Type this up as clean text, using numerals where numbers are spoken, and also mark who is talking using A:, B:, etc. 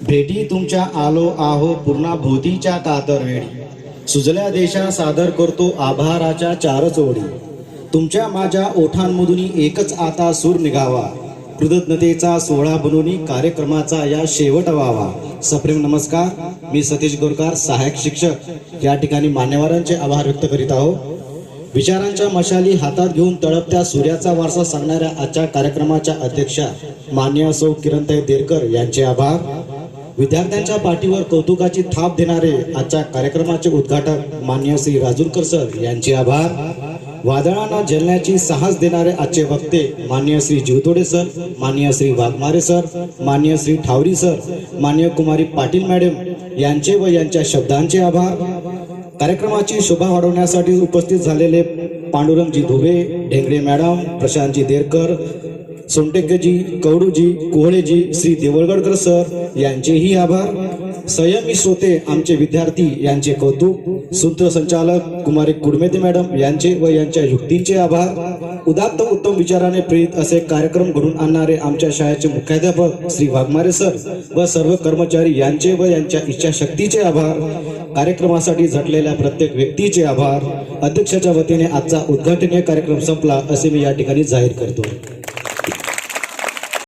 A: भेटी तुमच्या आलो आहो पूर्णा भोवतीच्या कातरवेळी सुजल्या देशा सादर करतो आभाराच्या चारच ओळी तुमच्या माझ्या ओठांमधून एकच आता सूर निघावा कृतज्ञतेचा सोहळा बनवून कार्यक्रमाचा या शेवट व्हावा। सप्रेम नमस्कार, मी सतीश गोरकार सहाय्यक शिक्षक या ठिकाणी मान्यवरांचे आभार व्यक्त करीत आहोत। विचारांच्या मशाली हातात घेऊन तळपत्या सूर्याचा वारसा सांगणाऱ्या आजच्या कार्यक्रमाच्या अध्यक्षा मान्य सौ किरणताई देरकर यांचे आभार। विद्यार्थ्यांच्या पाठीवर कौतुकाची थाप देणारे आजच्या कार्यक्रमाचे उद्घाटक मान्य श्री राजूरकर सर यांचे आभार। वादळांना झेलण्याची साहस देणारे आजचे वक्ते मान्य श्री जीवतोडे सर, मान्य श्री वाघमारे सर, मान्य श्री ठावरी सर, मान्य कुमारी पाटील मॅडम यांचे व यांच्या शब्दांचे आभार। कार्यक्रमाची शोभा वाढवण्यासाठी उपस्थित झालेले पांडुरंगजी धुबे, ढेंगरे मॅडम, प्रशांतजी देरकर, सोनटेकजी, कवडूजी, कोहळेजी, श्री देवळगडकर सर यांचेही आभार। संयमी श्रोते आमचे विद्यार्थी यांचे कौतुक। सूत्रसंचालक कुमारी कुडमेते मॅडम यांचे व यांच्या युक्तींचे आभार। उदात्त उत्तम विचाराने प्रेरित असे कार्यक्रम घडून आणणारे आमच्या शाळेचे मुख्याध्यापक श्री वाघमारे सर व सर्व कर्मचारी यांचे व यांच्या इच्छाशक्तीचे आभार। कार्यक्रमासाठी झटलेल्या प्रत्येक व्यक्तीचे आभार। अध्यक्षाच्या वतीने आजचा उद्घाटनीय कार्यक्रम संपला असे मी या ठिकाणी जाहीर करतो।